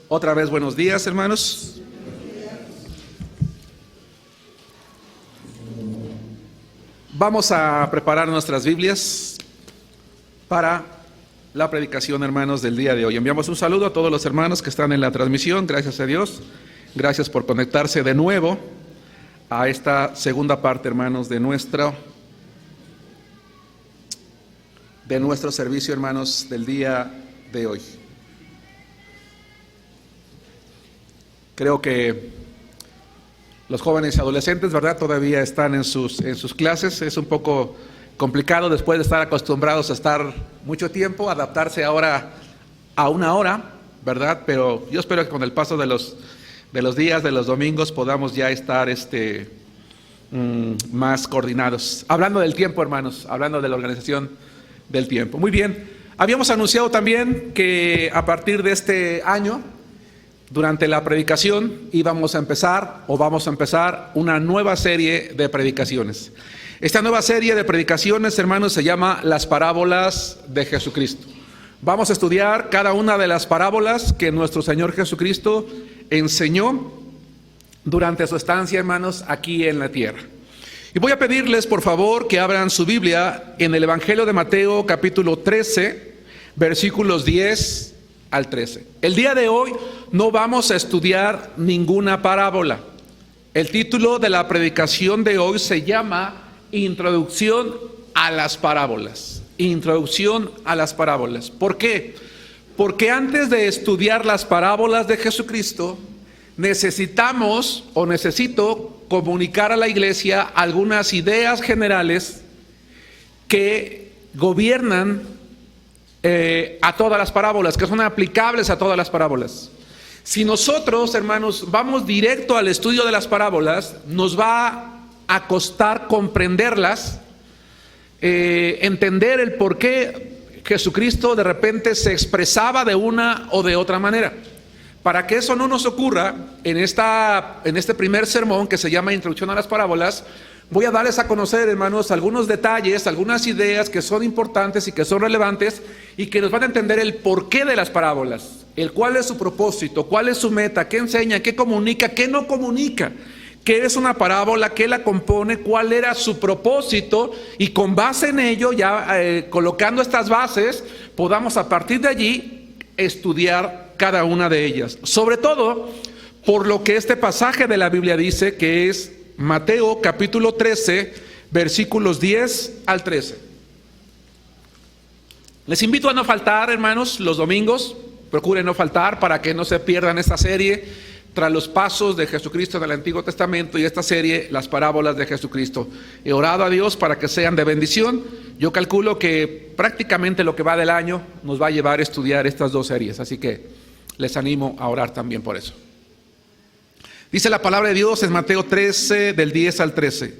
Otra vez buenos días, hermanos. Vamos a preparar nuestras Biblias para la predicación, hermanos, del día de hoy. Enviamos un saludo a todos los hermanos que están en la transmisión, gracias a Dios. Gracias por conectarse de nuevo a esta segunda parte, hermanos, de nuestro servicio, hermanos, del día de hoy. Creo que los jóvenes y adolescentes, ¿verdad?, todavía están en sus clases. Es un poco complicado después de estar acostumbrados a estar mucho tiempo, adaptarse ahora a una hora, ¿verdad? Pero yo espero que con el paso de los días, de los domingos, podamos ya estar más coordinados. Hablando del tiempo, hermanos, hablando de la organización del tiempo. Muy bien, habíamos anunciado también que a partir de este año, durante la predicación, vamos a empezar una nueva serie de predicaciones. Esta nueva serie de predicaciones, hermanos, se llama Las Parábolas de Jesucristo. Vamos a estudiar cada una de las parábolas que nuestro Señor Jesucristo enseñó durante su estancia, hermanos, aquí en la tierra. Y voy a pedirles, por favor, que abran su Biblia en el Evangelio de Mateo, capítulo 13, versículos 10 al 13. El día de hoy no vamos a estudiar ninguna parábola. El título de la predicación de hoy se llama Introducción a las parábolas. Introducción a las parábolas. ¿Por qué? Porque antes de estudiar las parábolas de Jesucristo, necesito comunicar a la iglesia algunas ideas generales que gobiernan a todas las parábolas, que son aplicables a todas las parábolas. Si nosotros, hermanos, vamos directo al estudio de las parábolas, nos va a costar comprenderlas, entender el por qué Jesucristo de repente se expresaba de una o de otra manera. Para que eso no nos ocurra, en este primer sermón que se llama Introducción a las Parábolas, voy a darles a conocer, hermanos, algunos detalles, algunas ideas que son importantes y que son relevantes y que nos van a entender el porqué de las parábolas, cuál es su propósito, cuál es su meta, qué enseña, qué comunica, qué no comunica, qué es una parábola, qué la compone, cuál era su propósito, y con base en ello, ya colocando estas bases, podamos a partir de allí estudiar cada una de ellas. Sobre todo por lo que este pasaje de la Biblia dice, que es Mateo capítulo 13, versículos 10 al 13. Les invito a no faltar, hermanos, los domingos. Procuren no faltar para que no se pierdan esta serie tras los pasos de Jesucristo en el Antiguo Testamento y esta serie, las parábolas de Jesucristo. He orado a Dios para que sean de bendición. Yo calculo que prácticamente lo que va del año nos va a llevar a estudiar estas dos series, así que les animo a orar también por eso. Dice la palabra de Dios en Mateo 13, del 10 al 13.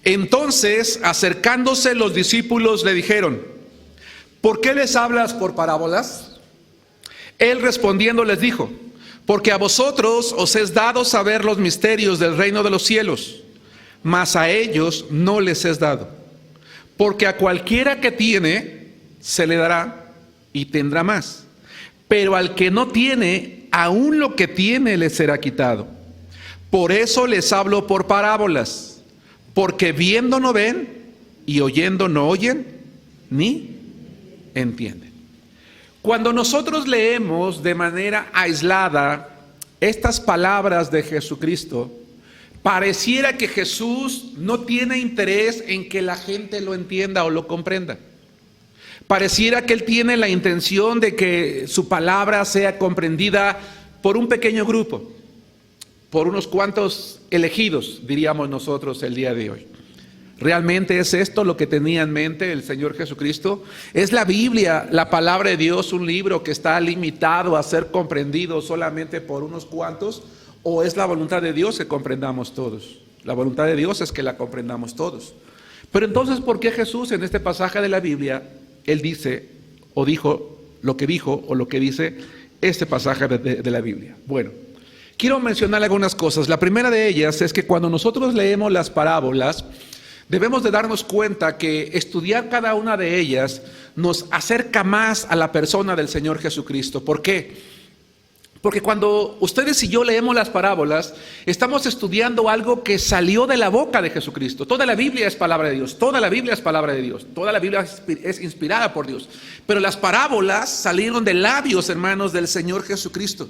Entonces, acercándose los discípulos, le dijeron: ¿por qué les hablas por parábolas? Él respondiendo les dijo: porque a vosotros os es dado saber los misterios del reino de los cielos, mas a ellos no les es dado. Porque a cualquiera que tiene, se le dará y tendrá más. Pero al que no tiene, aún lo que tiene le será quitado. Por eso les hablo por parábolas, porque viendo no ven y oyendo no oyen, ni entienden. Cuando nosotros leemos de manera aislada estas palabras de Jesucristo, pareciera que Jesús no tiene interés en que la gente lo entienda o lo comprenda. Pareciera que Él tiene la intención de que su palabra sea comprendida por un pequeño grupo, por unos cuantos elegidos, diríamos nosotros el día de hoy. ¿Realmente es esto lo que tenía en mente el Señor Jesucristo? ¿Es la Biblia, la palabra de Dios, un libro que está limitado a ser comprendido solamente por unos cuantos? ¿O es la voluntad de Dios que comprendamos todos? La voluntad de Dios es que la comprendamos todos. Pero entonces, ¿por qué Jesús en este pasaje de la Biblia, Él dice o dijo lo que dijo o lo que dice este pasaje de la Biblia? Bueno, quiero mencionar algunas cosas. La primera de ellas es que cuando nosotros leemos las parábolas, debemos de darnos cuenta que estudiar cada una de ellas nos acerca más a la persona del Señor Jesucristo. ¿Por qué? Porque cuando ustedes y yo leemos las parábolas, estamos estudiando algo que salió de la boca de Jesucristo. Toda la Biblia es palabra de Dios, toda la Biblia es palabra de Dios, toda la Biblia es inspirada por Dios. Pero las parábolas salieron de labios, hermanos, del Señor Jesucristo.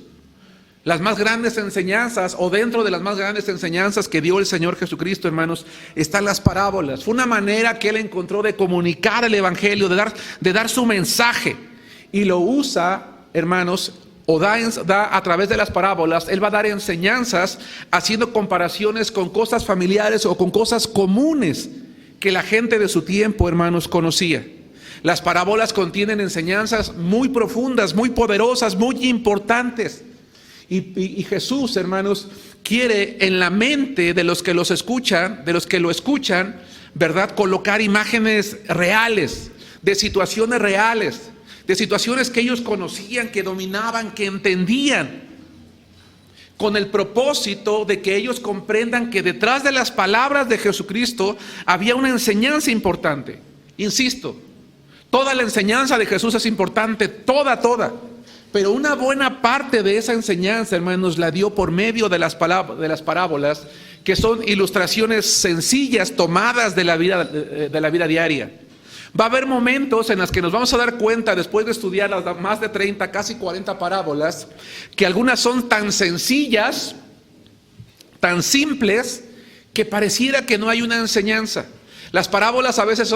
Las más grandes enseñanzas, o dentro de las más grandes enseñanzas que dio el Señor Jesucristo, hermanos, están las parábolas. Fue una manera que Él encontró de comunicar el Evangelio, de dar su mensaje. Y lo usa, hermanos, o da a través de las parábolas. Él va a dar enseñanzas haciendo comparaciones con cosas familiares o con cosas comunes que la gente de su tiempo, hermanos, conocía. Las parábolas contienen enseñanzas muy profundas, muy poderosas, muy importantes. Y Jesús, hermanos, quiere en la mente de los que los escuchan, de los que lo escuchan, ¿verdad?, colocar imágenes reales, de situaciones reales, de situaciones que ellos conocían, que dominaban, que entendían, con el propósito de que ellos comprendan que detrás de las palabras de Jesucristo había una enseñanza importante. Insisto, toda la enseñanza de Jesús es importante, toda. Pero una buena parte de esa enseñanza, hermanos, la dio por medio de las parábolas, que son ilustraciones sencillas tomadas de la vida diaria. Va a haber momentos en los que nos vamos a dar cuenta, después de estudiar las más de 30, casi 40 parábolas, que algunas son tan sencillas, tan simples, que pareciera que no hay una enseñanza. Las parábolas a veces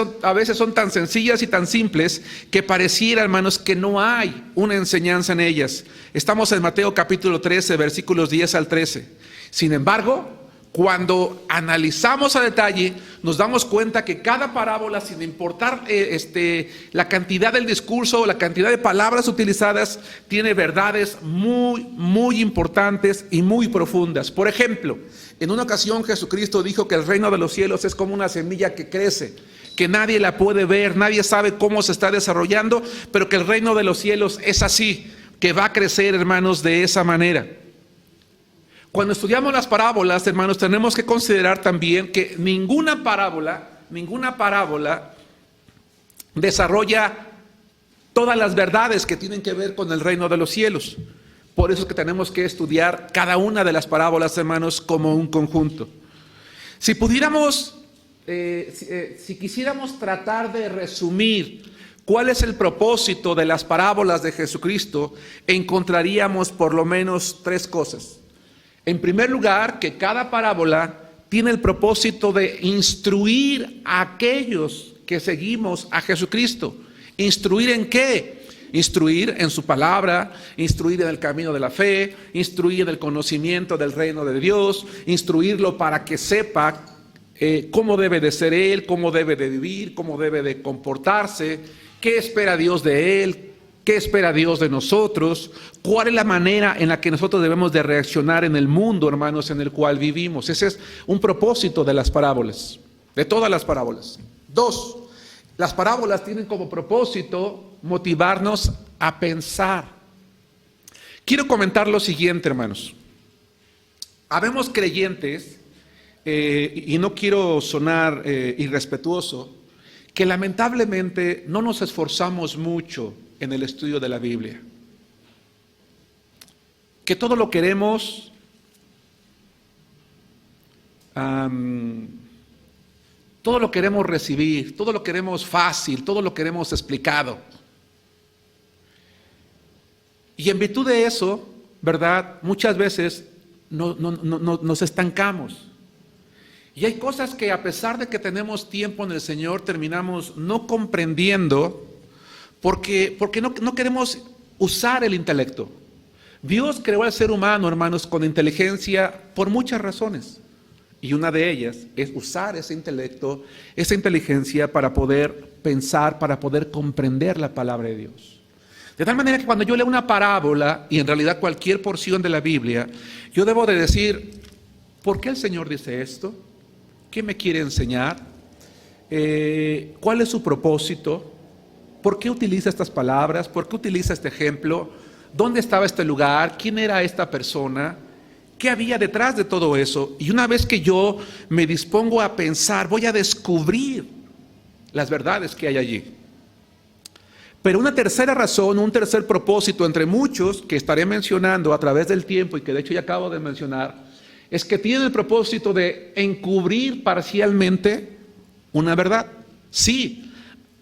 son tan sencillas y tan simples que pareciera, hermanos, que no hay una enseñanza en ellas. Estamos en Mateo capítulo 13, versículos 10 al 13. Sin embargo, cuando analizamos a detalle, nos damos cuenta que cada parábola, sin importar la cantidad del discurso o la cantidad de palabras utilizadas, tiene verdades muy importantes y muy profundas. Por ejemplo, en una ocasión Jesucristo dijo que el reino de los cielos es como una semilla que crece, que nadie la puede ver, nadie sabe cómo se está desarrollando, pero que el reino de los cielos es así, que va a crecer, hermanos, de esa manera. Cuando estudiamos las parábolas, hermanos, tenemos que considerar también que ninguna parábola desarrolla todas las verdades que tienen que ver con el reino de los cielos. Por eso es que tenemos que estudiar cada una de las parábolas, hermanos, como un conjunto. Si pudiéramos, si quisiéramos tratar de resumir cuál es el propósito de las parábolas de Jesucristo, encontraríamos por lo menos 3 cosas. En primer lugar, que cada parábola tiene el propósito de instruir a aquellos que seguimos a Jesucristo. ¿Instruir en qué? Instruir en su palabra, instruir en el camino de la fe, instruir en el conocimiento del reino de Dios, instruirlo para que sepa cómo debe de ser él, cómo debe de vivir, cómo debe de comportarse, qué espera Dios de él, qué espera Dios de nosotros, cuál es la manera en la que nosotros debemos de reaccionar en el mundo, hermanos, en el cual vivimos. Ese es un propósito de las parábolas, de todas las parábolas. 2, las parábolas tienen como propósito motivarnos a pensar. Quiero comentar lo siguiente, hermanos. Habemos creyentes, y no quiero sonar irrespetuoso, que lamentablemente no nos esforzamos mucho en el estudio de la Biblia. Que todo lo queremos recibir, todo lo queremos fácil, todo lo queremos explicado. Y en virtud de eso, ¿verdad?, muchas veces nos estancamos. Y hay cosas que, a pesar de que tenemos tiempo en el Señor, terminamos no comprendiendo porque no queremos usar el intelecto. Dios creó al ser humano, hermanos, con inteligencia por muchas razones. Y una de ellas es usar ese intelecto, esa inteligencia para poder pensar, para poder comprender la palabra de Dios. De tal manera que cuando yo leo una parábola, y en realidad cualquier porción de la Biblia, yo debo de decir, ¿por qué el Señor dice esto? ¿Qué me quiere enseñar? ¿Cuál es su propósito? ¿Por qué utiliza estas palabras? ¿Por qué utiliza este ejemplo? ¿Dónde estaba este lugar? ¿Quién era esta persona? ¿Qué había detrás de todo eso? Y una vez que yo me dispongo a pensar, voy a descubrir las verdades que hay allí. Pero una tercera razón, un tercer propósito entre muchos que estaré mencionando a través del tiempo y que de hecho ya acabo de mencionar, es que tiene el propósito de encubrir parcialmente una verdad. Sí,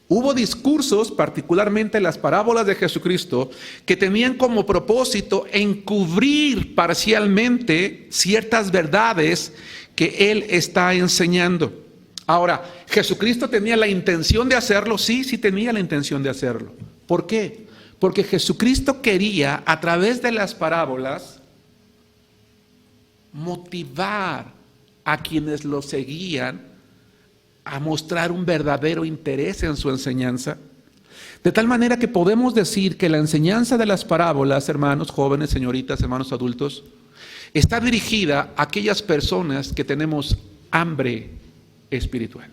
hubo discursos, particularmente las parábolas de Jesucristo, que tenían como propósito encubrir parcialmente ciertas verdades que Él está enseñando. Ahora, ¿Jesucristo tenía la intención de hacerlo? Sí, sí tenía la intención de hacerlo. ¿Por qué? Porque Jesucristo quería, a través de las parábolas, motivar a quienes lo seguían a mostrar un verdadero interés en su enseñanza. De tal manera que podemos decir que la enseñanza de las parábolas, hermanos jóvenes, señoritas, hermanos adultos, está dirigida a aquellas personas que tenemos hambre espiritual.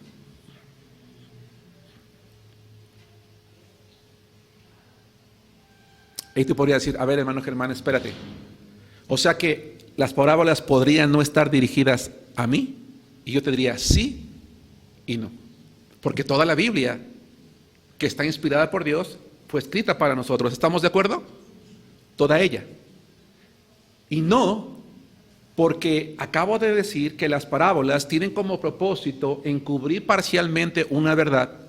Y tú podrías decir, a ver, hermano Germán, espérate. O sea que las parábolas podrían no estar dirigidas a mí. Y yo te diría sí y no. Porque toda la Biblia, que está inspirada por Dios, fue escrita para nosotros. ¿Estamos de acuerdo? Toda ella. Y no, porque acabo de decir que las parábolas tienen como propósito encubrir parcialmente una verdad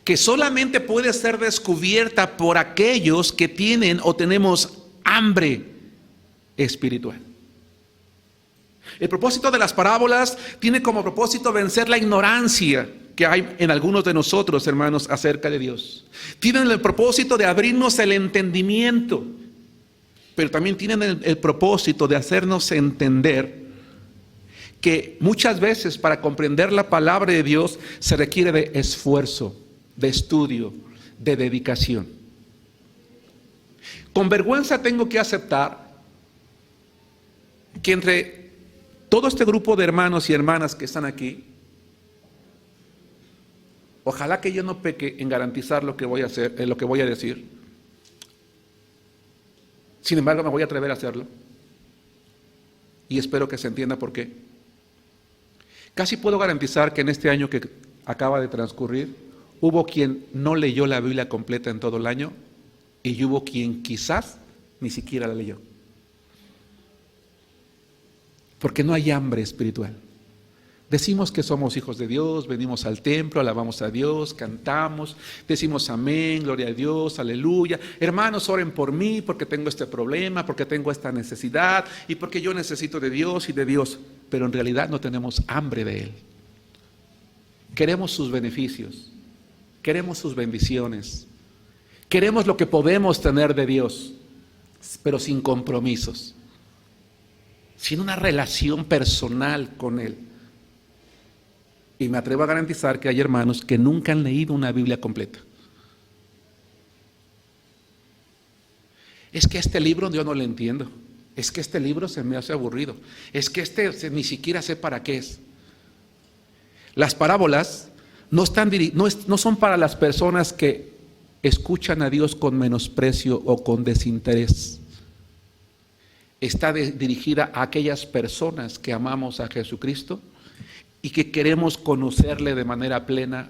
que solamente puede ser descubierta por aquellos que tienen o tenemos hambre espiritual. El propósito de las parábolas tiene como propósito vencer la ignorancia que hay en algunos de nosotros, hermanos, acerca de Dios. Tienen el propósito de abrirnos el entendimiento, pero también tienen el propósito de hacernos entender que muchas veces para comprender la palabra de Dios se requiere de esfuerzo, de estudio, de dedicación. Con vergüenza tengo que aceptar que entre todo este grupo de hermanos y hermanas que están aquí, ojalá que yo no peque en garantizar lo que voy a hacer, lo que voy a decir. Sin embargo, me voy a atrever a hacerlo. Y espero que se entienda por qué. Casi puedo garantizar que en este año que acaba de transcurrir, hubo quien no leyó la Biblia completa en todo el año y hubo quien quizás ni siquiera la leyó. Porque no hay hambre espiritual. Decimos que somos hijos de Dios, venimos al templo, alabamos a Dios, cantamos, decimos amén, gloria a Dios, aleluya. Hermanos, oren por mí porque tengo este problema, porque tengo esta necesidad y porque yo necesito de Dios y de Dios. Pero en realidad no tenemos hambre de Él. Queremos sus beneficios, queremos sus bendiciones, queremos lo que podemos tener de Dios, pero sin compromisos, sin una relación personal con Él. Y me atrevo a garantizar que hay hermanos que nunca han leído una Biblia completa. Es que este libro yo no lo entiendo. Es que este libro se me hace aburrido. Es que ni siquiera sé para qué es. Las parábolas no son para las personas que escuchan a Dios con menosprecio o con desinterés. Está dirigida a aquellas personas que amamos a Jesucristo y que queremos conocerle de manera plena,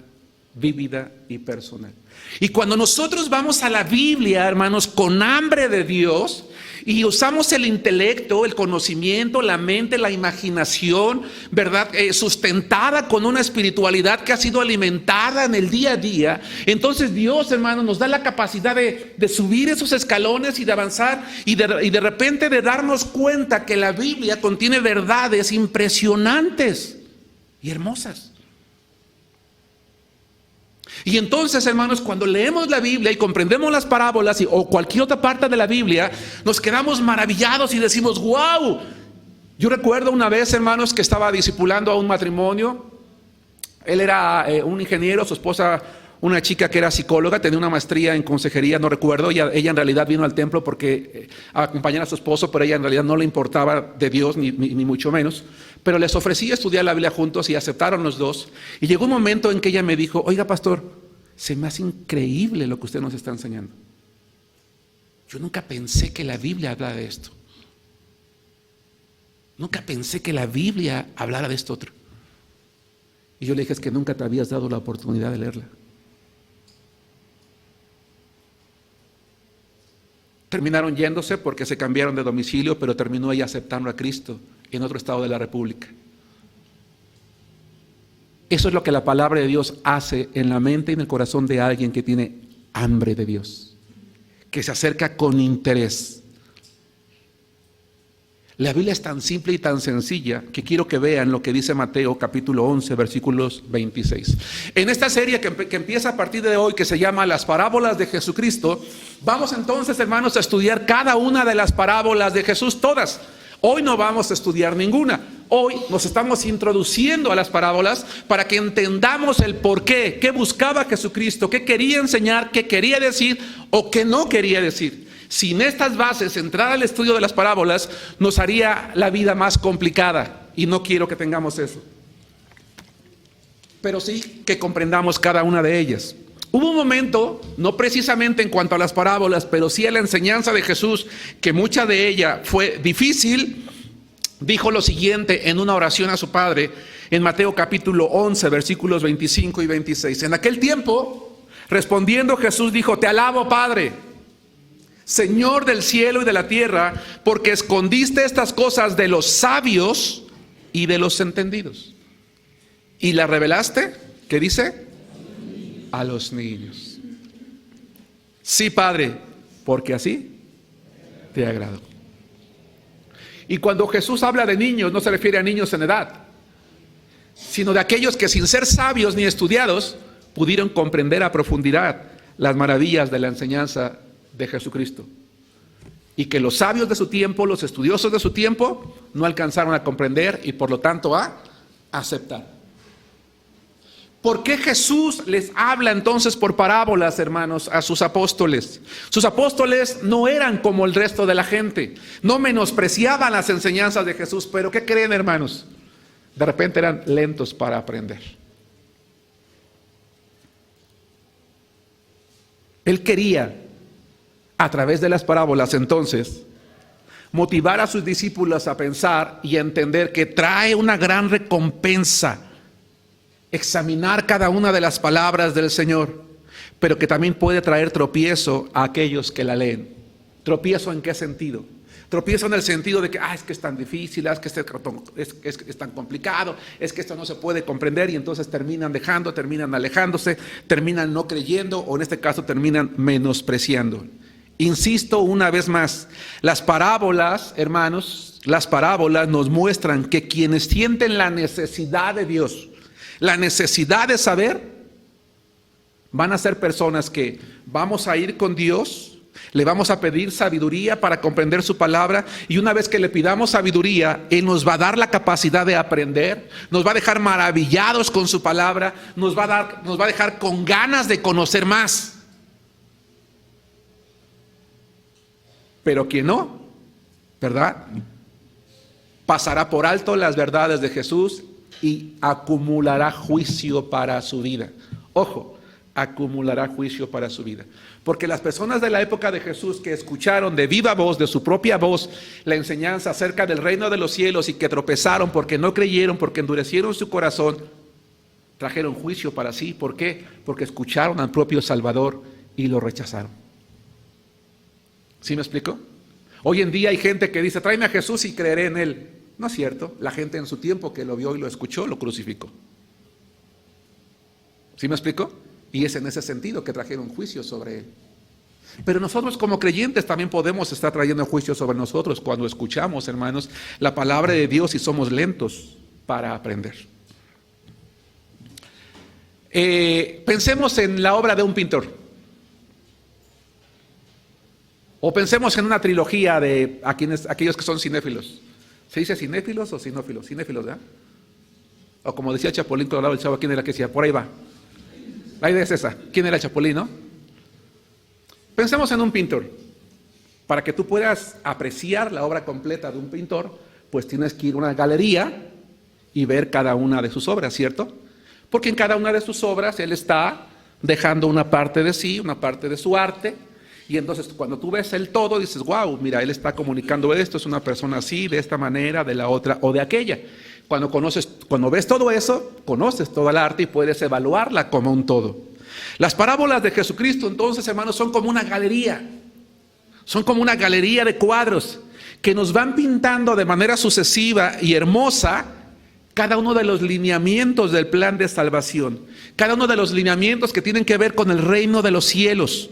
vívida y personal. Y cuando nosotros vamos a la Biblia, hermanos, con hambre de Dios y usamos el intelecto, el conocimiento, la mente, la imaginación, ¿verdad? Sustentada con una espiritualidad que ha sido alimentada en el día a día, entonces Dios, hermanos, nos da la capacidad de subir esos escalones y de avanzar y de repente de darnos cuenta que la Biblia contiene verdades impresionantes y hermosas. Y entonces, hermanos, cuando leemos la Biblia y comprendemos las parábolas o cualquier otra parte de la Biblia, nos quedamos maravillados y decimos, wow. Yo recuerdo una vez, hermanos, que estaba discipulando a un matrimonio. Él era un ingeniero, su esposa una chica que era psicóloga, tenía una maestría en consejería, no recuerdo. Ella en realidad vino al templo porque a acompañar a su esposo, pero ella en realidad no le importaba de Dios, ni mucho menos. Pero les ofrecí estudiar la Biblia juntos y aceptaron los dos. Y llegó un momento en que ella me dijo, oiga pastor, se me hace increíble lo que usted nos está enseñando. Yo nunca pensé que la Biblia hablara de esto. Nunca pensé que la Biblia hablara de esto otro. Y yo le dije, es que nunca te habías dado la oportunidad de leerla. Terminaron yéndose porque se cambiaron de domicilio, pero terminó ella aceptando a Cristo en otro estado de la República. Eso es lo que la palabra de Dios hace en la mente y en el corazón de alguien que tiene hambre de Dios, que se acerca con interés. La Biblia es tan simple y tan sencilla que quiero que vean lo que dice Mateo capítulo 11 versículos 26. En esta serie que empieza a partir de hoy, que se llama Las Parábolas de Jesucristo, vamos entonces, hermanos, a estudiar cada una de las parábolas de Jesús, todas. Hoy no vamos a estudiar ninguna. Hoy nos estamos introduciendo a las parábolas para que entendamos el porqué, qué buscaba Jesucristo, qué quería enseñar, qué quería decir o qué no quería decir. Sin estas bases, entrar al estudio de las parábolas nos haría la vida más complicada y no quiero que tengamos eso. Pero sí que comprendamos cada una de ellas. Hubo un momento, no precisamente en cuanto a las parábolas, pero sí a la enseñanza de Jesús, que mucha de ella fue difícil. Dijo lo siguiente en una oración a su Padre en Mateo capítulo 11, versículos 25 y 26. En aquel tiempo, respondiendo Jesús dijo: Te alabo, Padre, Señor del cielo y de la tierra, porque escondiste estas cosas de los sabios y de los entendidos, y las revelaste, ¿qué dice? A los niños. Sí, Padre, porque así te agradó. Y cuando Jesús habla de niños, no se refiere a niños en edad, sino de aquellos que sin ser sabios ni estudiados pudieron comprender a profundidad las maravillas de la enseñanza de Jesucristo, y que los sabios de su tiempo, los estudiosos de su tiempo, no alcanzaron a comprender y por lo tanto a aceptar. ¿Por qué Jesús les habla entonces por parábolas, hermanos, a sus apóstoles? Sus apóstoles no eran como el resto de la gente, no menospreciaban las enseñanzas de Jesús, pero ¿qué creen, hermanos? De repente eran lentos para aprender. Él quería, a través de las parábolas entonces, motivar a sus discípulos a pensar y a entender que trae una gran recompensa examinar cada una de las palabras del Señor, pero que también puede traer tropiezo a aquellos que la leen. ¿Tropiezo en qué sentido? Tropiezo en el sentido de que es que es tan difícil, es que es tan complicado, es que esto no se puede comprender, y entonces terminan dejando, terminan alejándose, terminan no creyendo, o en este caso terminan menospreciando. Insisto una vez más, las parábolas, hermanos, las parábolas nos muestran que quienes sienten la necesidad de Dios, la necesidad de saber, van a ser personas que vamos a ir con Dios, le vamos a pedir sabiduría para comprender su palabra, y una vez que le pidamos sabiduría, Él nos va a dar la capacidad de aprender, nos va a dejar maravillados con su palabra, nos va a dejar con ganas de conocer más. Pero quien no, ¿verdad?, pasará por alto las verdades de Jesús y acumulará juicio para su vida. Ojo, acumulará juicio para su vida. Porque las personas de la época de Jesús que escucharon de viva voz, de su propia voz, la enseñanza acerca del reino de los cielos y que tropezaron porque no creyeron, porque endurecieron su corazón, trajeron juicio para sí. ¿Por qué? Porque escucharon al propio Salvador y lo rechazaron. ¿Sí me explico? Hoy en día hay gente que dice: tráeme a Jesús y creeré en Él. No es cierto. La gente en su tiempo que lo vio y lo escuchó, lo crucificó. ¿Sí me explico? Y es en ese sentido que trajeron juicio sobre Él. Pero nosotros como creyentes también podemos estar trayendo juicio sobre nosotros cuando escuchamos, hermanos, la palabra de Dios y somos lentos para aprender. Pensemos en la obra de un pintor. O pensemos en una trilogía de aquellos que son cinéfilos. ¿Se dice cinéfilos o sinófilos? Cinéfilos, ¿verdad? O como decía Chapulín Colorado, el chavo, ¿quién era que decía? Por ahí va. La idea es esa. ¿Quién era Chapulín, no? Pensemos en un pintor. Para que tú puedas apreciar la obra completa de un pintor, pues tienes que ir a una galería y ver cada una de sus obras, ¿cierto? Porque en cada una de sus obras él está dejando una parte de sí, una parte de su arte. Y entonces cuando tú ves el todo, dices: wow, mira, él está comunicando esto, es una persona así, de esta manera, de la otra o de aquella. Cuando ves todo eso, conoces toda el arte y puedes evaluarla como un todo. Las parábolas de Jesucristo, entonces, hermanos, son como una galería. Son como una galería de cuadros que nos van pintando de manera sucesiva y hermosa cada uno de los lineamientos del plan de salvación, cada uno de los lineamientos que tienen que ver con el reino de los cielos.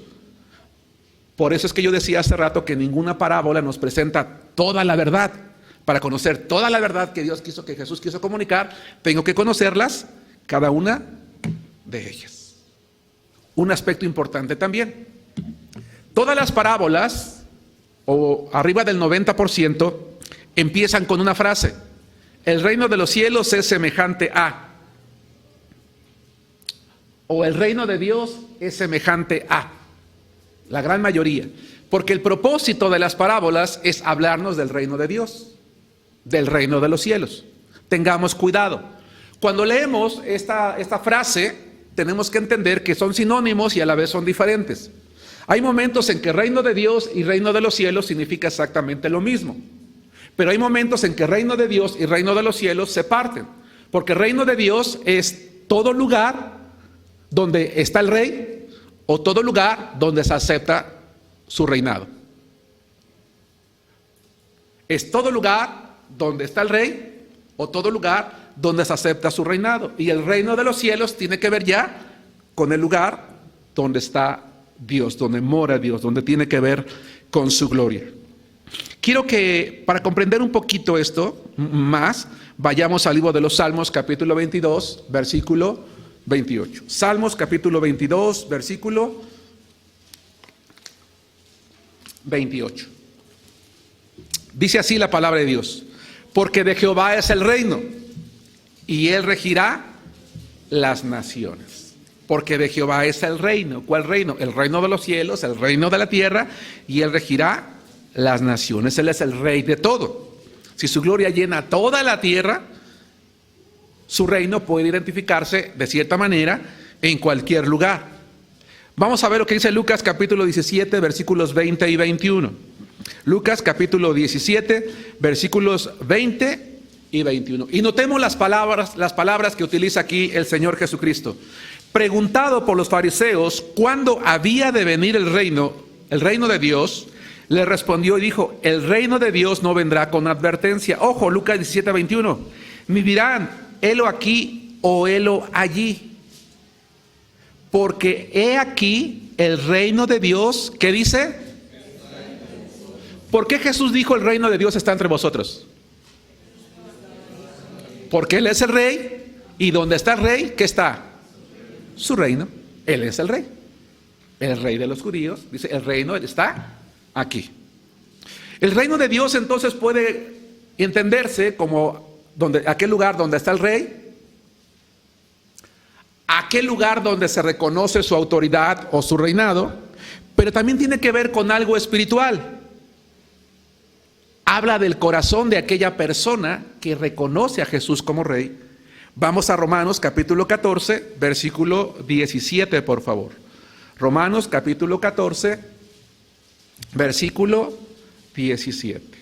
Por eso es que yo decía hace rato que ninguna parábola nos presenta toda la verdad. Para conocer toda la verdad que Jesús quiso comunicar, tengo que conocerlas, cada una de ellas. Un aspecto importante también: todas las parábolas, o arriba del 90%, empiezan con una frase: el reino de los cielos es semejante a, o el reino de Dios es semejante a. La gran mayoría, porque el propósito de las parábolas es hablarnos del reino de Dios, del reino de los cielos. Tengamos cuidado. Cuando leemos esta frase, tenemos que entender que son sinónimos y a la vez son diferentes. Hay momentos en que reino de Dios y reino de los cielos significa exactamente lo mismo. Pero hay momentos en que reino de Dios y reino de los cielos se parten. Porque reino de Dios es todo lugar donde está el rey, o todo lugar donde se acepta su reinado. Es todo lugar donde está el rey, o todo lugar donde se acepta su reinado. Y el reino de los cielos tiene que ver ya con el lugar donde está Dios, donde mora Dios, donde tiene que ver con su gloria. Quiero que, para comprender un poquito esto más, vayamos al libro de los Salmos, capítulo 22, versículo 28. Salmos capítulo 22, versículo 28. Dice así la palabra de Dios: porque de Jehová es el reino, y él regirá las naciones. Porque de Jehová es el reino. ¿Cuál reino? El reino de los cielos, el reino de la tierra, y él regirá las naciones. Él es el rey de todo. Si su gloria llena toda la tierra, su reino puede identificarse de cierta manera en cualquier lugar. Vamos a ver lo que dice Lucas capítulo 17, versículos 20 y 21. Lucas capítulo 17, versículos 20 y 21. Y notemos las palabras que utiliza aquí el Señor Jesucristo. Preguntado por los fariseos cuándo había de venir el reino de Dios, le respondió y dijo: el reino de Dios no vendrá con advertencia. Ojo, Lucas 17, 21. Ni dirán: helo aquí o helo allí, porque he aquí el reino de Dios. ¿Qué dice? ¿Por qué Jesús dijo el reino de Dios está entre vosotros? Porque Él es el rey, y donde está el rey, ¿qué está? Su reino. Él es el rey de los judíos. Dice, el reino está aquí. El reino de Dios entonces puede entenderse como aquel lugar donde está el rey, aquel lugar donde se reconoce su autoridad o su reinado, pero también tiene que ver con algo espiritual. Habla del corazón de aquella persona que reconoce a Jesús como rey. Vamos a Romanos capítulo 14, versículo 17, por favor. Romanos capítulo 14, versículo 17.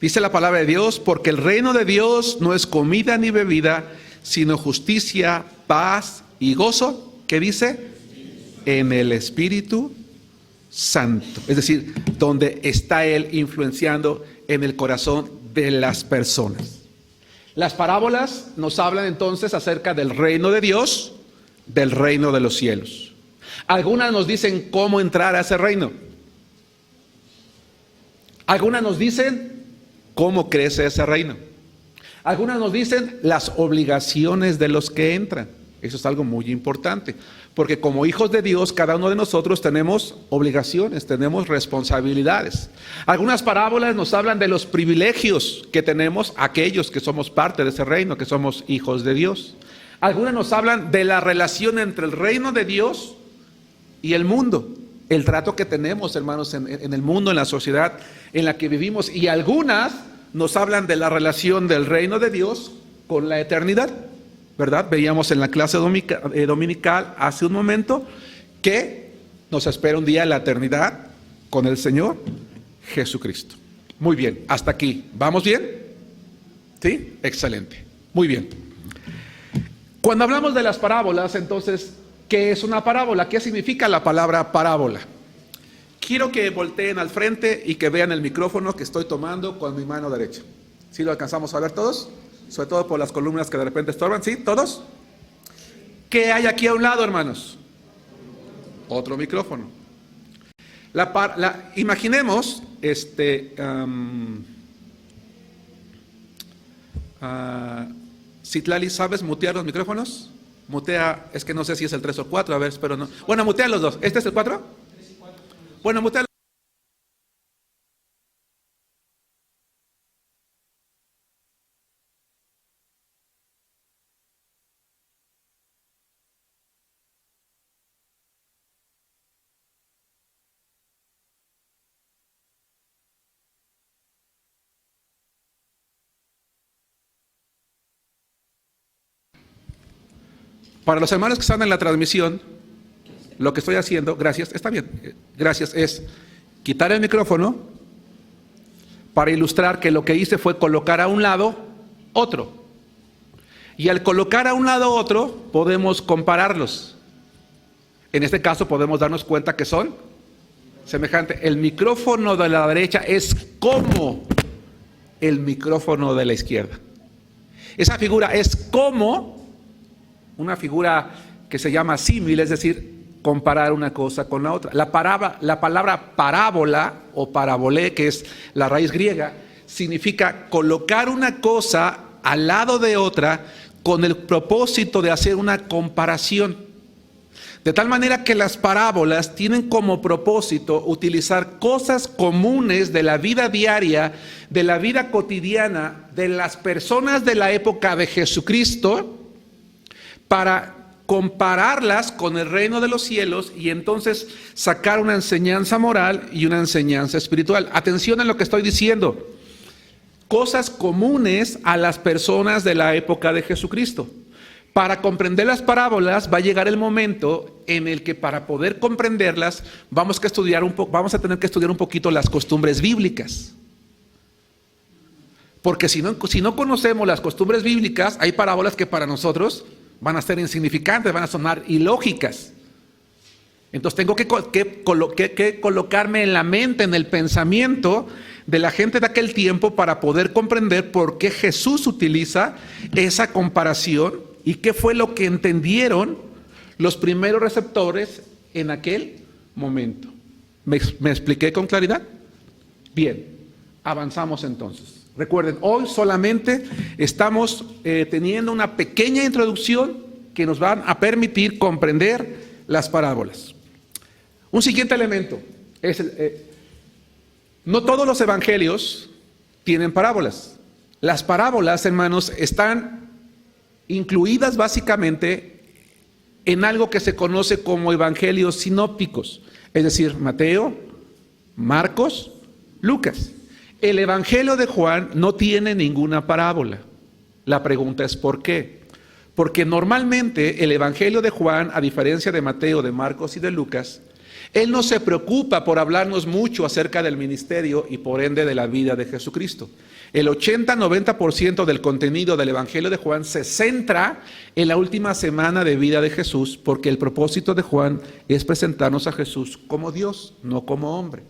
Dice la palabra de Dios: porque el reino de Dios no es comida ni bebida, sino justicia, paz y gozo. ¿Qué dice? En el Espíritu Santo. Es decir, donde está Él influenciando en el corazón de las personas. Las parábolas nos hablan entonces acerca del reino de Dios, del reino de los cielos. Algunas nos dicen cómo entrar a ese reino. Algunas nos dicen cómo crece ese reino. Algunas nos dicen las obligaciones de los que entran. Eso es algo muy importante, porque como hijos de Dios, cada uno de nosotros tenemos obligaciones, tenemos responsabilidades. Algunas parábolas nos hablan de los privilegios que tenemos aquellos que somos parte de ese reino, que somos hijos de Dios. Algunas nos hablan de la relación entre el reino de Dios y el mundo, el trato que tenemos, hermanos, en el mundo, en la sociedad en la que vivimos. Y algunas nos hablan de la relación del reino de Dios con la eternidad, ¿verdad? Veíamos en la clase dominical hace un momento que nos espera un día la eternidad con el Señor Jesucristo. Muy bien, hasta aquí. ¿Vamos bien? ¿Sí? Excelente. Muy bien. Cuando hablamos de las parábolas, entonces, ¿qué es una parábola? ¿Qué significa la palabra parábola? Quiero que volteen al frente y que vean el micrófono que estoy tomando con mi mano derecha. ¿Sí lo alcanzamos a ver todos? Sobre todo por las columnas que de repente estorban. ¿Sí? ¿Todos? ¿Qué hay aquí a un lado, hermanos? Otro micrófono. Imaginemos, Citlali, ¿sabes mutear los micrófonos? Mutea, es que no sé si es el 3 o 4, a ver, espero no. Bueno, mutea los dos. ¿Este es el 4? 3 y 4. Bueno, mutea. Para los hermanos que están en la transmisión, lo que estoy haciendo, gracias, está bien, gracias, es quitar el micrófono para ilustrar que lo que hice fue colocar a un lado otro. Y al colocar a un lado otro, podemos compararlos. En este caso podemos darnos cuenta que son semejantes. El micrófono de la derecha es como el micrófono de la izquierda. Esa figura es como una figura que se llama símil, es decir, comparar una cosa con la otra. La palabra parábola o parabolé, que es la raíz griega, significa colocar una cosa al lado de otra con el propósito de hacer una comparación. De tal manera que las parábolas tienen como propósito utilizar cosas comunes de la vida diaria, de la vida cotidiana, de las personas de la época de Jesucristo, para compararlas con el reino de los cielos y entonces sacar una enseñanza moral y una enseñanza espiritual. Atención a lo que estoy diciendo. Cosas comunes a las personas de la época de Jesucristo. Para comprender las parábolas va a llegar el momento en el que para poder comprenderlas vamos a tener que estudiar un poquito las costumbres bíblicas. Porque si no conocemos las costumbres bíblicas, hay parábolas que para nosotros van a ser insignificantes, van a sonar ilógicas. Entonces tengo que colocarme en la mente, en el pensamiento de la gente de aquel tiempo para poder comprender por qué Jesús utiliza esa comparación y qué fue lo que entendieron los primeros receptores en aquel momento. ¿Me expliqué con claridad? Bien, avanzamos entonces. Recuerden, hoy solamente estamos teniendo una pequeña introducción que nos va a permitir comprender las parábolas. Un siguiente elemento es no todos los evangelios tienen parábolas. Las parábolas, hermanos, están incluidas básicamente en algo que se conoce como evangelios sinópticos, es decir, Mateo, Marcos, Lucas. El Evangelio de Juan no tiene ninguna parábola. La pregunta es ¿por qué? Porque normalmente el Evangelio de Juan, a diferencia de Mateo, de Marcos y de Lucas, él no se preocupa por hablarnos mucho acerca del ministerio y por ende de la vida de Jesucristo. El 80-90% del contenido del Evangelio de Juan se centra en la última semana de vida de Jesús, porque el propósito de Juan es presentarnos a Jesús como Dios, no como hombre.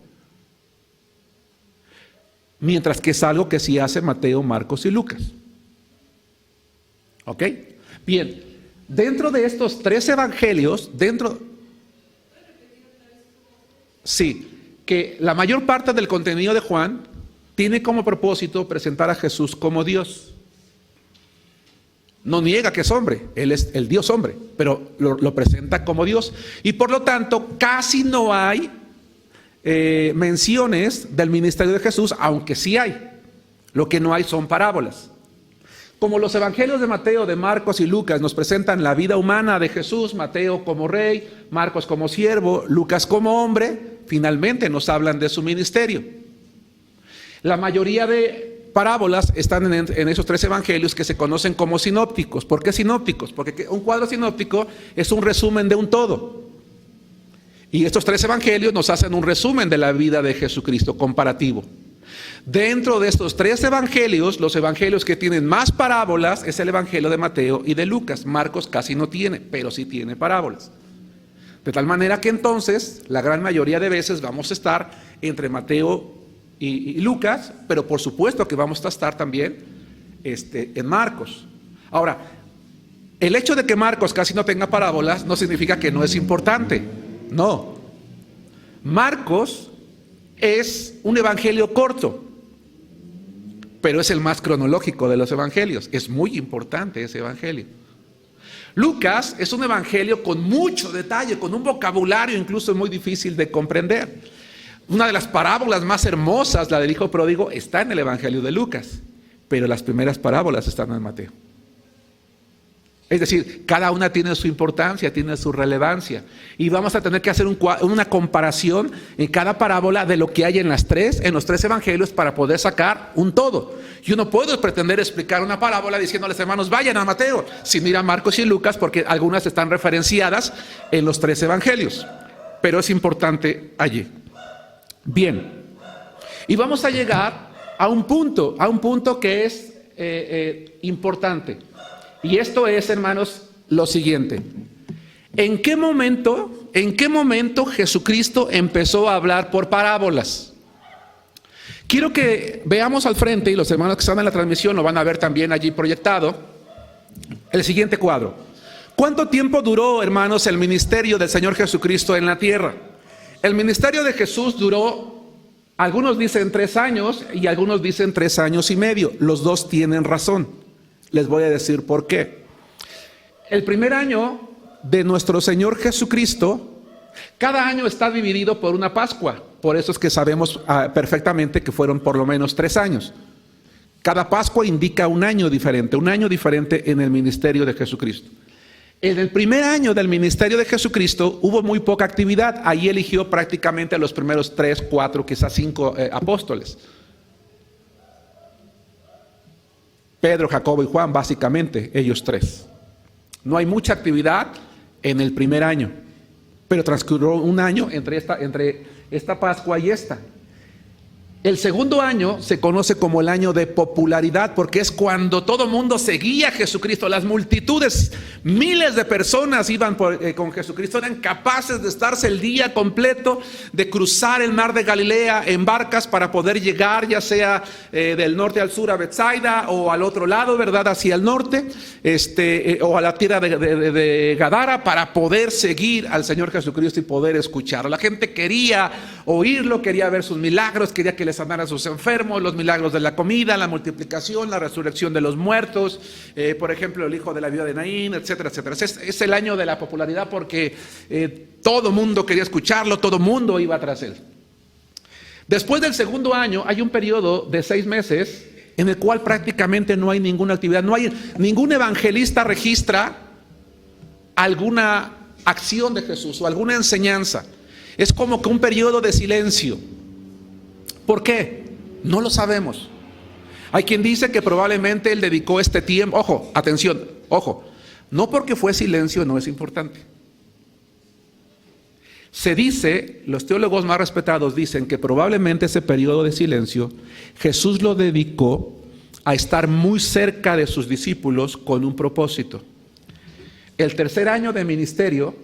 Mientras que es algo que sí hace Mateo, Marcos y Lucas. ¿Ok? Bien, dentro de estos tres evangelios, sí, que la mayor parte del contenido de Juan tiene como propósito presentar a Jesús como Dios. No niega que es hombre, él es el Dios hombre, pero lo presenta como Dios. Y por lo tanto, casi no hay menciones del ministerio de Jesús, aunque sí hay. Lo que no hay son parábolas. Como los evangelios de Mateo, de Marcos y Lucas nos presentan la vida humana de Jesús, Mateo como rey, Marcos como siervo, Lucas como hombre, finalmente nos hablan de su ministerio. La mayoría de parábolas están en esos tres evangelios que se conocen como sinópticos. ¿Por qué sinópticos? Porque un cuadro sinóptico es un resumen de un todo. Y estos tres evangelios nos hacen un resumen de la vida de Jesucristo, comparativo. Dentro de estos 3 evangelios, los evangelios que tienen más parábolas es el evangelio de Mateo y de Lucas. Marcos casi no tiene, pero sí tiene parábolas. De tal manera que entonces, la gran mayoría de veces vamos a estar entre Mateo y Lucas, pero por supuesto que vamos a estar también en Marcos. Ahora, el hecho de que Marcos casi no tenga parábolas no significa que no es importante. No. Marcos es un evangelio corto, pero es el más cronológico de los evangelios. Es muy importante ese evangelio. Lucas es un evangelio con mucho detalle, con un vocabulario incluso muy difícil de comprender. Una de las parábolas más hermosas, la del hijo pródigo, está en el evangelio de Lucas, pero las primeras parábolas están en Mateo. Es decir, cada una tiene su importancia, tiene su relevancia. Y vamos a tener que hacer una comparación en cada parábola de lo que hay en los 3 evangelios para poder sacar un todo. Yo no puedo pretender explicar una parábola diciéndoles, hermanos, vayan a Mateo, sin ir a Marcos y Lucas, porque algunas están referenciadas en los 3 evangelios. Pero es importante allí. Bien. Y vamos a llegar a un punto que es importante. Y esto es, hermanos, lo siguiente. ¿En qué momento Jesucristo empezó a hablar por parábolas? Quiero que veamos al frente, y los hermanos que están en la transmisión lo van a ver también allí proyectado, el siguiente cuadro. ¿Cuánto tiempo duró, hermanos, el ministerio del Señor Jesucristo en la tierra? El ministerio de Jesús duró, algunos dicen 3 años y algunos dicen 3 años y medio. Los dos tienen razón. Les voy a decir por qué. El primer año de nuestro Señor Jesucristo, cada año está dividido por una Pascua. Por eso es que sabemos perfectamente que fueron por lo menos 3 años. Cada Pascua indica un año diferente en el ministerio de Jesucristo. En el primer año del ministerio de Jesucristo hubo muy poca actividad. Ahí eligió prácticamente a los primeros 3, 4, quizás 5 apóstoles. Pedro, Jacobo y Juan, básicamente, ellos 3. No hay mucha actividad en el primer año, pero transcurrió un año entre esta Pascua y esta. El segundo año se conoce como el año de popularidad, porque es cuando todo mundo seguía a Jesucristo. Las multitudes, miles de personas iban con Jesucristo, eran capaces de estarse el día completo, de cruzar el mar de Galilea en barcas para poder llegar, ya sea del norte al sur a Betsaida o al otro lado, ¿verdad? Hacia el norte, o a la tierra de Gadara, para poder seguir al Señor Jesucristo y poder escucharlo. La gente quería oírlo, quería ver sus milagros, quería que les sanar a sus enfermos, los milagros de la comida, la multiplicación, la resurrección de los muertos, por ejemplo, el hijo de la viuda de Naín, etcétera, etcétera. Es el año de la popularidad porque todo mundo quería escucharlo, todo mundo iba tras él. Después del segundo año hay un periodo de 6 meses en el cual prácticamente no hay ninguna actividad, no hay ningún evangelista registra alguna acción de Jesús o alguna enseñanza. Es como que un periodo de silencio. ¿Por qué? No lo sabemos. Hay quien dice que probablemente él dedicó este tiempo, ojo, atención, ojo, no porque fue silencio no es importante. Se dice, los teólogos más respetados dicen que probablemente ese periodo de silencio Jesús lo dedicó a estar muy cerca de sus discípulos con un propósito. El tercer año de ministerio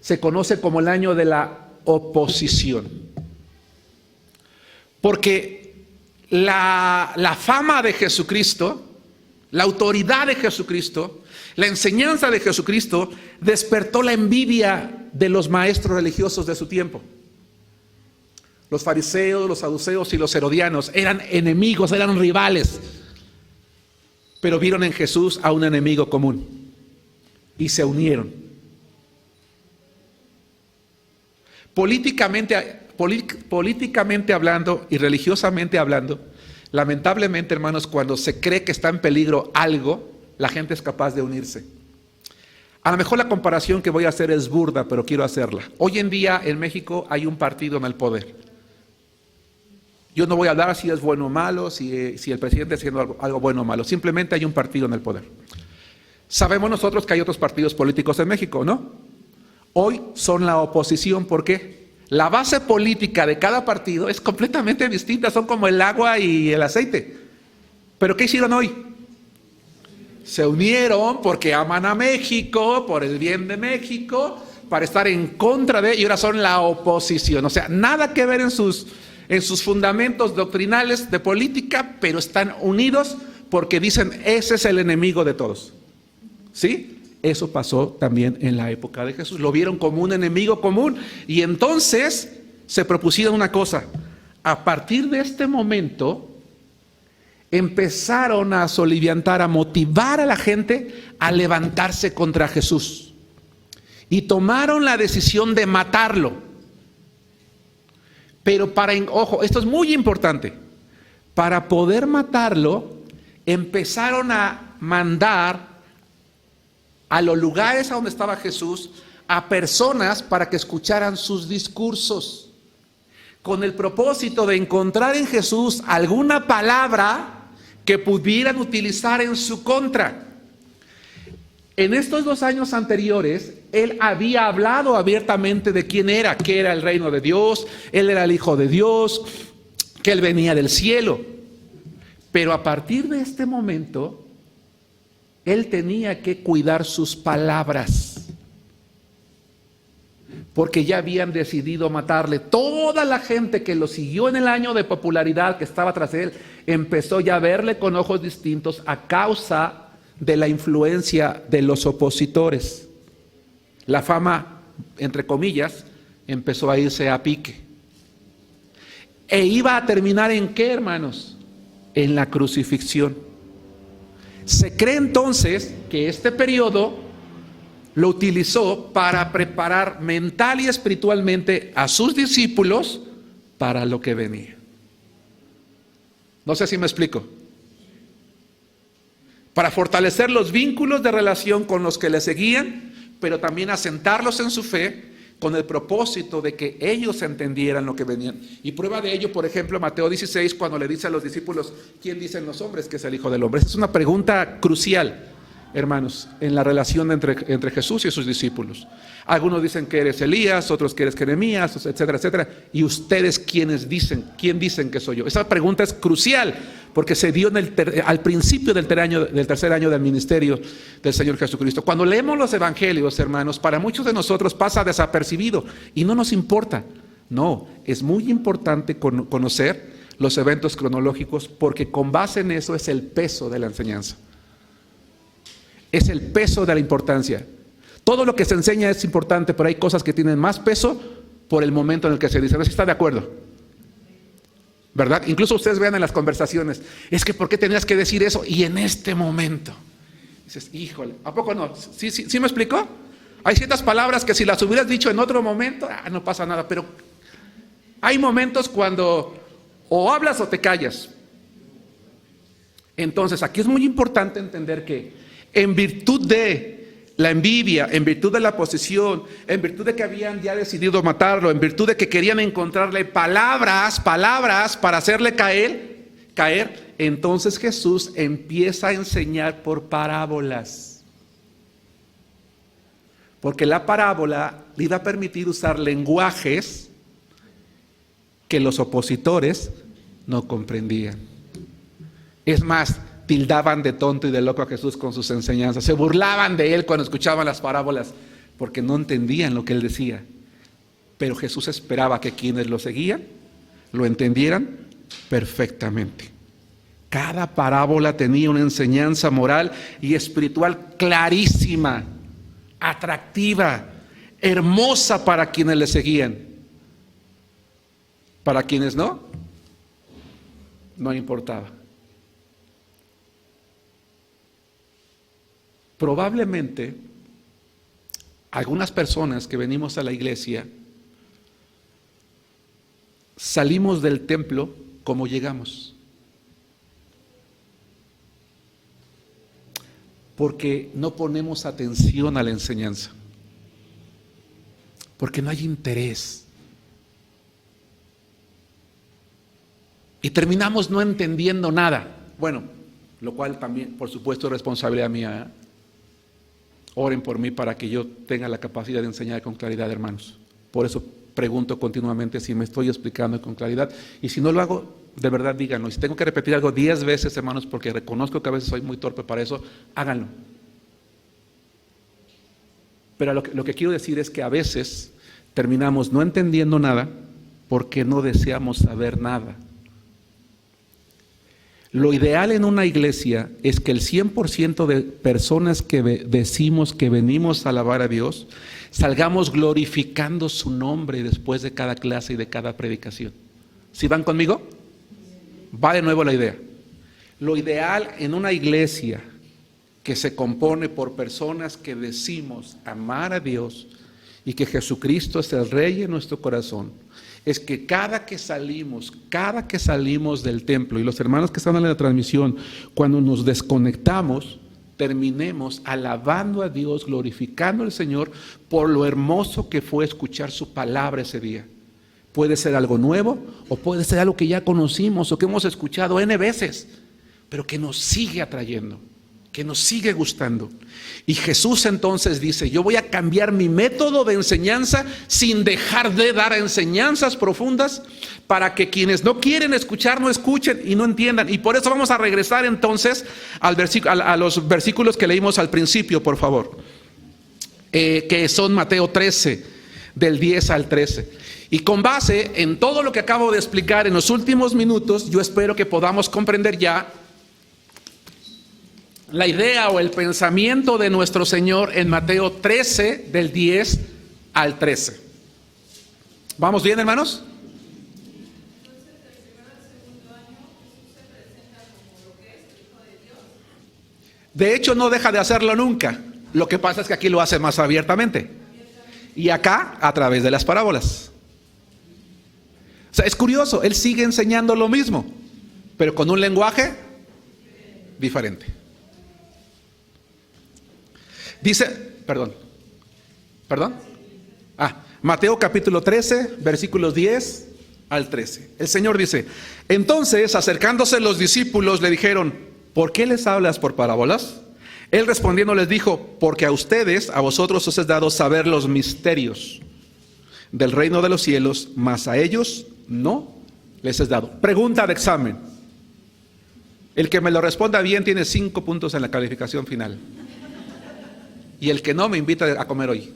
se conoce como el año de la oposición, porque la fama de Jesucristo, la autoridad de Jesucristo, la enseñanza de Jesucristo despertó la envidia de los maestros religiosos de su tiempo. Los fariseos, los saduceos y los herodianos eran enemigos, eran rivales, pero vieron en Jesús a un enemigo común y se unieron. Políticamente hablando y religiosamente hablando, lamentablemente, hermanos, cuando se cree que está en peligro algo, la gente es capaz de unirse. A lo mejor la comparación que voy a hacer es burda, pero quiero hacerla. Hoy en día en México hay un partido en el poder. Yo no voy a hablar si es bueno o malo, si el presidente está haciendo algo bueno o malo. Simplemente hay un partido en el poder. Sabemos nosotros que hay otros partidos políticos en México, ¿no? Hoy son la oposición. ¿Por qué? la base política de cada partido es completamente distinta, son como el agua y el aceite. ¿Pero qué hicieron hoy? Se unieron porque aman a México, por el bien de México, para estar en contra de, y ahora son la oposición. O sea, nada que ver en sus fundamentos doctrinales de política, pero están unidos porque dicen, ese es el enemigo de todos. ¿Sí? Eso pasó también en la época de Jesús. Lo vieron como un enemigo común. Y entonces se propusieron una cosa. A partir de este momento, empezaron a soliviantar, a motivar a la gente a levantarse contra Jesús. Y tomaron la decisión de matarlo. Pero ojo, esto es muy importante. Para poder matarlo, empezaron a mandar a los lugares a donde estaba Jesús a personas para que escucharan sus discursos, con el propósito de encontrar en Jesús alguna palabra que pudieran utilizar en su contra. En estos 2 años anteriores, él había hablado abiertamente de quién era, que era el reino de Dios, él era el Hijo de Dios, que él venía del cielo. Pero a partir de este momento, él tenía que cuidar sus palabras, porque ya habían decidido matarle. Toda la gente que lo siguió en el año de popularidad que estaba tras él, empezó ya a verle con ojos distintos a causa de la influencia de los opositores. La fama, entre comillas, empezó a irse a pique. E iba a terminar ¿en qué, hermanos? En la crucifixión. Se cree entonces que este periodo lo utilizó para preparar mental y espiritualmente a sus discípulos para lo que venía. No sé si me explico. Para fortalecer los vínculos de relación con los que le seguían, pero también asentarlos en su fe con el propósito de que ellos entendieran lo que venían. Y prueba de ello, por ejemplo, Mateo 16, cuando le dice a los discípulos, ¿quién dicen los hombres que es el Hijo del Hombre? Esa es una pregunta crucial, hermanos, en la relación entre Jesús y sus discípulos. Algunos dicen que eres Elías, otros que eres Jeremías, etcétera, etcétera. ¿Y ustedes quién dicen que soy yo? Esa pregunta es crucial, porque se dio al principio del tercer año del ministerio del Señor Jesucristo. Cuando leemos los evangelios, hermanos, para muchos de nosotros pasa desapercibido y no nos importa. No, es muy importante conocer los eventos cronológicos, porque con base en eso es el peso de la enseñanza. Es el peso de la importancia. Todo lo que se enseña es importante, pero hay cosas que tienen más peso por el momento en el que se dice. No sé si está de acuerdo, ¿verdad? Incluso ustedes vean en las conversaciones, es que ¿por qué tenías que decir eso? Y en este momento dices, híjole, ¿a poco no? ¿Sí me explicó? Hay ciertas palabras que si las hubieras dicho en otro momento, no pasa nada. Pero hay momentos cuando o hablas o te callas. Entonces aquí es muy importante entender que en virtud de la envidia, en virtud de la posesión, en virtud de que habían ya decidido matarlo, en virtud de que querían encontrarle palabras para hacerle caer, entonces Jesús empieza a enseñar por parábolas. Porque la parábola le iba a permitir usar lenguajes que los opositores no comprendían. Es más, tildaban de tonto y de loco a Jesús con sus enseñanzas. Se burlaban de él cuando escuchaban las parábolas, porque no entendían lo que él decía. Pero Jesús esperaba que quienes lo seguían lo entendieran perfectamente. Cada parábola tenía una enseñanza moral y espiritual clarísima, atractiva, hermosa para quienes le seguían. Para quienes no importaba. Probablemente algunas personas que venimos a la iglesia salimos del templo como llegamos, porque no ponemos atención a la enseñanza, porque no hay interés, y terminamos no entendiendo nada. Bueno, lo cual también, por supuesto, es responsabilidad mía. Oren por mí para que yo tenga la capacidad de enseñar con claridad, hermanos. Por eso pregunto continuamente si me estoy explicando con claridad. Y si no lo hago, de verdad díganlo. Y si tengo que repetir algo 10 veces, hermanos, porque reconozco que a veces soy muy torpe para eso, háganlo. Pero lo que quiero decir es que a veces terminamos no entendiendo nada porque no deseamos saber nada. Lo ideal en una iglesia es que el 100% de personas que decimos que venimos a alabar a Dios, salgamos glorificando su nombre después de cada clase y de cada predicación. ¿Sí van conmigo? Va de nuevo la idea. Lo ideal en una iglesia que se compone por personas que decimos amar a Dios y que Jesucristo es el Rey en nuestro corazón, es que cada que salimos del templo, y los hermanos que están en la transmisión, cuando nos desconectamos, terminemos alabando a Dios, glorificando al Señor por lo hermoso que fue escuchar su palabra ese día. Puede ser algo nuevo o puede ser algo que ya conocimos o que hemos escuchado N veces, pero que nos sigue atrayendo, que nos sigue gustando. Y Jesús entonces dice, yo voy a cambiar mi método de enseñanza sin dejar de dar enseñanzas profundas para que quienes no quieren escuchar no escuchen y no entiendan. Y por eso vamos a regresar entonces a los versículos que leímos al principio, por favor, que son Mateo 13, del 10 al 13. Y con base en todo lo que acabo de explicar en los últimos minutos, yo espero que podamos comprender ya la idea o el pensamiento de nuestro Señor en Mateo 13, del 10 al 13. ¿Vamos bien, hermanos? De hecho, no deja de hacerlo nunca. Lo que pasa es que aquí lo hace más abiertamente. Y acá, a través de las parábolas. O sea, es curioso, Él sigue enseñando lo mismo, pero con un lenguaje diferente. Dice, perdón. Mateo capítulo 13, versículos 10 al 13. El Señor dice, entonces acercándose los discípulos le dijeron, ¿por qué les hablas por parábolas? Él respondiendo les dijo, porque a vosotros os es dado saber los misterios del reino de los cielos, mas a ellos no les es dado. Pregunta de examen. El que me lo responda bien tiene 5 puntos en la calificación final. Y el que no, me invita a comer hoy.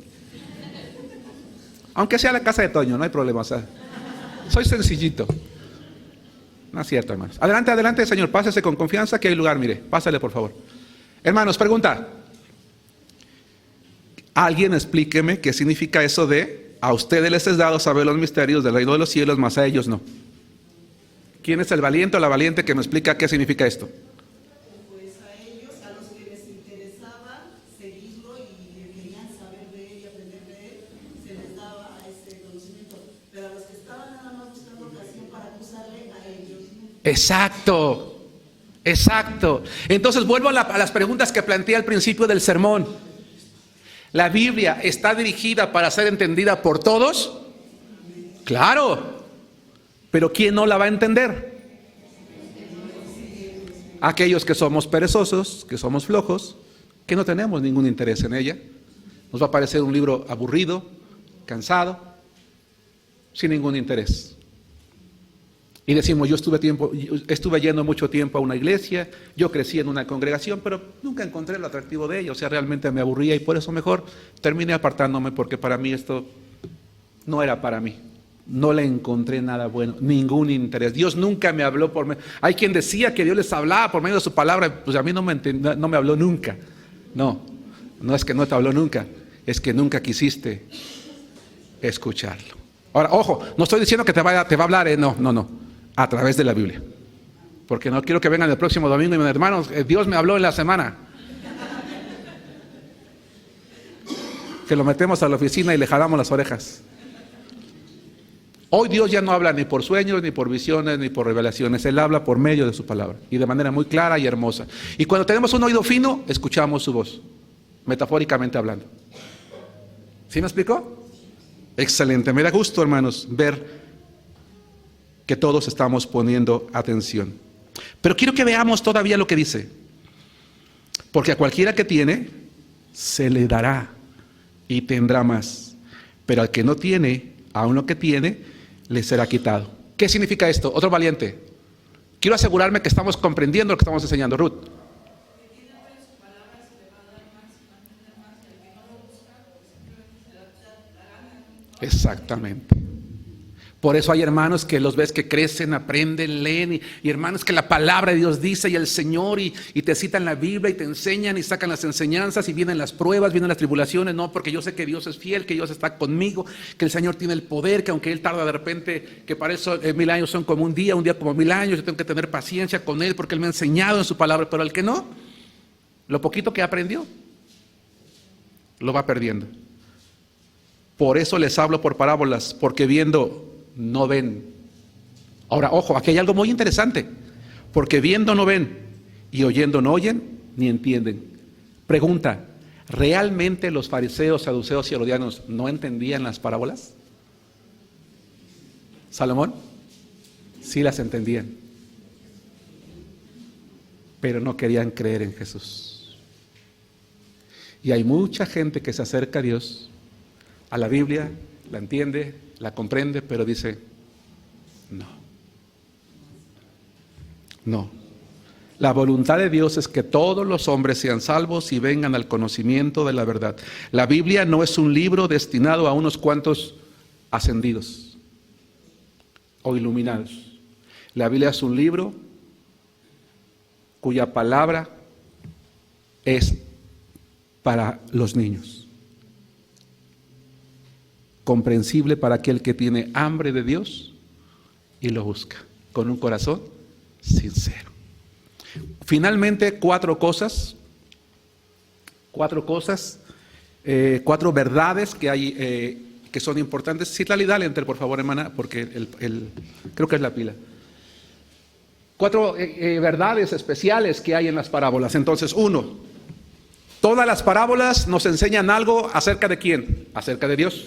Aunque sea la casa de Toño, no hay problema. O sea, soy sencillito. No es cierto, hermanos. Adelante, Señor, pásese con confianza que hay lugar, mire. Pásale, por favor. Hermanos, pregunta. Alguien explíqueme qué significa eso de a ustedes les es dado saber los misterios del reino de los cielos, mas a ellos no. ¿Quién es el valiente o la valiente que me explica qué significa esto? Exacto. Entonces vuelvo a las preguntas que planteé al principio del sermón. ¿La Biblia está dirigida para ser entendida por todos? Claro. Pero ¿quién no la va a entender? Aquellos que somos perezosos, que somos flojos, que no tenemos ningún interés en ella. Nos va a parecer un libro aburrido, cansado, sin ningún interés. Y decimos, yo estuve yendo mucho tiempo a una iglesia, yo crecí en una congregación, pero nunca encontré lo atractivo de ella, o sea, realmente me aburría y por eso mejor terminé apartándome porque para mí esto no era para mí. No le encontré nada bueno, ningún interés. Dios nunca me habló por medio. Hay quien decía que Dios les hablaba por medio de su palabra, pues a mí no me habló nunca. No es que no te habló nunca, es que nunca quisiste escucharlo. Ahora, ojo, no estoy diciendo que te va a hablar, no. A través de la Biblia. Porque no quiero que vengan el próximo domingo y me digan, hermanos, Dios me habló en la semana. Que lo metemos a la oficina y le jalamos las orejas. Hoy Dios ya no habla ni por sueños, ni por visiones, ni por revelaciones. Él habla por medio de su palabra y de manera muy clara y hermosa. Y cuando tenemos un oído fino, escuchamos su voz, metafóricamente hablando. ¿Sí me explicó? Excelente. Me da gusto, hermanos, ver que todos estamos poniendo atención. Pero quiero que veamos todavía lo que dice. Porque a cualquiera que tiene, se le dará y tendrá más. Pero al que no tiene, aún lo que tiene le será quitado. ¿Qué significa esto? Otro valiente. Quiero asegurarme que estamos comprendiendo lo que estamos enseñando, Ruth. Exactamente. Por eso hay hermanos que los ves que crecen, aprenden, leen, y hermanos que la palabra de Dios dice, y el Señor, y te citan la Biblia, y te enseñan, y sacan las enseñanzas, y vienen las pruebas, vienen las tribulaciones. No, porque yo sé que Dios es fiel, que Dios está conmigo, que el Señor tiene el poder, que aunque Él tarda de repente, que para eso 1000 años son como un día como 1000 años, yo tengo que tener paciencia con Él, porque Él me ha enseñado en su palabra. Pero al que no, lo poquito que aprendió, lo va perdiendo. Por eso les hablo por parábolas, porque viendo no ven. Ahora, ojo, aquí hay algo muy interesante. Porque viendo no ven y oyendo no oyen ni entienden. Pregunta, ¿realmente los fariseos, saduceos y herodianos no entendían las parábolas? ¿Salomón? Sí las entendían, pero no querían creer en Jesús. Y hay mucha gente que se acerca a Dios, a la Biblia, la entiende, la comprende, pero dice, no. La voluntad de Dios es que todos los hombres sean salvos y vengan al conocimiento de la verdad. La Biblia no es un libro destinado a unos cuantos ascendidos o iluminados. La Biblia es un libro cuya palabra es para los niños, comprensible para aquel que tiene hambre de Dios y lo busca con un corazón sincero. Finalmente, cuatro verdades que hay que son importantes. Citlali, dale enter, por favor, hermana, porque creo que es la pila. Cuatro verdades especiales que hay en las parábolas. Entonces, uno, todas las parábolas nos enseñan algo acerca de quién, acerca de Dios,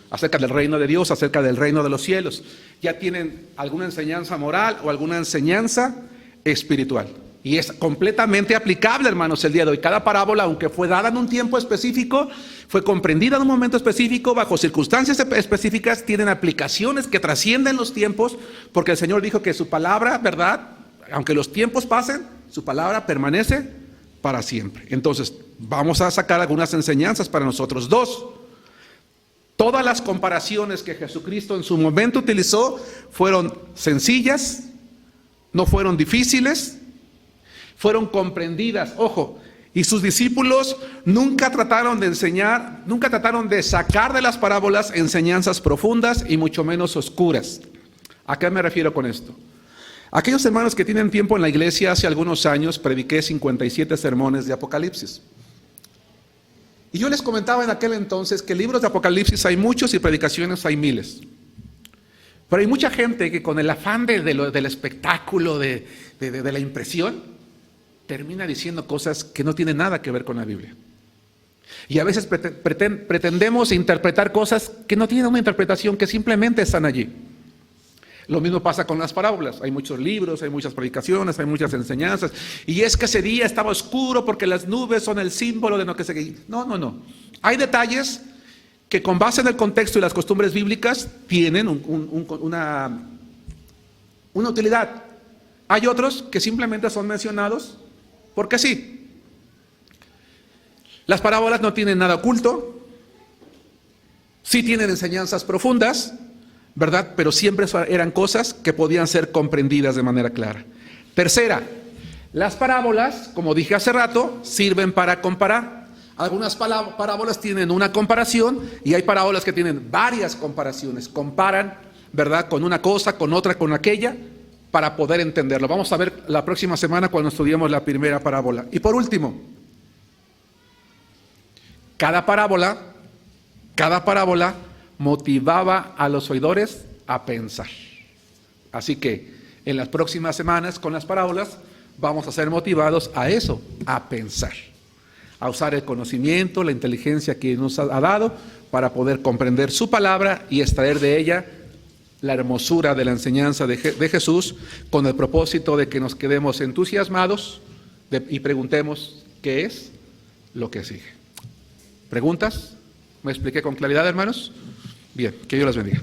acerca del reino de Dios, acerca del reino de los cielos. Ya tienen alguna enseñanza moral o alguna enseñanza espiritual. Y es completamente aplicable, hermanos, el día de hoy. Cada parábola, aunque fue dada en un tiempo específico, fue comprendida en un momento específico, bajo circunstancias específicas, tienen aplicaciones que trascienden los tiempos, porque el Señor dijo que su palabra, ¿verdad?, aunque los tiempos pasen, su palabra permanece para siempre. Entonces, vamos a sacar algunas enseñanzas para nosotros. Dos, todas las comparaciones que Jesucristo en su momento utilizó fueron sencillas, no fueron difíciles, fueron comprendidas. Ojo, y sus discípulos nunca trataron de enseñar, nunca trataron de sacar de las parábolas enseñanzas profundas y mucho menos oscuras. ¿A qué me refiero con esto? Aquellos hermanos que tienen tiempo en la iglesia, hace algunos años prediqué 57 sermones de Apocalipsis. Y yo les comentaba en aquel entonces que libros de Apocalipsis hay muchos y predicaciones hay miles. Pero hay mucha gente que con el afán del espectáculo, de la impresión, termina diciendo cosas que no tienen nada que ver con la Biblia. Y a veces pretendemos interpretar cosas que no tienen una interpretación, que simplemente están allí. Lo mismo pasa con las parábolas. Hay muchos libros, hay muchas predicaciones, hay muchas enseñanzas. Y es que ese día estaba oscuro porque las nubes son el símbolo de lo que se... No. Hay detalles que con base en el contexto y las costumbres bíblicas tienen una utilidad. Hay otros que simplemente son mencionados porque sí. Las parábolas no tienen nada oculto. Sí tienen enseñanzas profundas, ¿verdad? Pero siempre eran cosas que podían ser comprendidas de manera clara. Tercera, las parábolas, como dije hace rato, sirven para comparar. Algunas parábolas tienen una comparación y hay parábolas que tienen varias comparaciones. Comparan, ¿verdad?, con una cosa, con otra, con aquella, para poder entenderlo. Vamos a ver la próxima semana cuando estudiemos la primera parábola. Y por último, cada parábola motivaba a los oidores a pensar. Así que en las próximas semanas con las parábolas vamos a ser motivados a eso, a pensar, a usar el conocimiento, la inteligencia que nos ha dado para poder comprender su palabra y extraer de ella la hermosura de la enseñanza de Jesús, con el propósito de que nos quedemos entusiasmados y preguntemos qué es lo que sigue. ¿Preguntas? ¿Me expliqué con claridad, hermanos? Bien, que Dios las bendiga.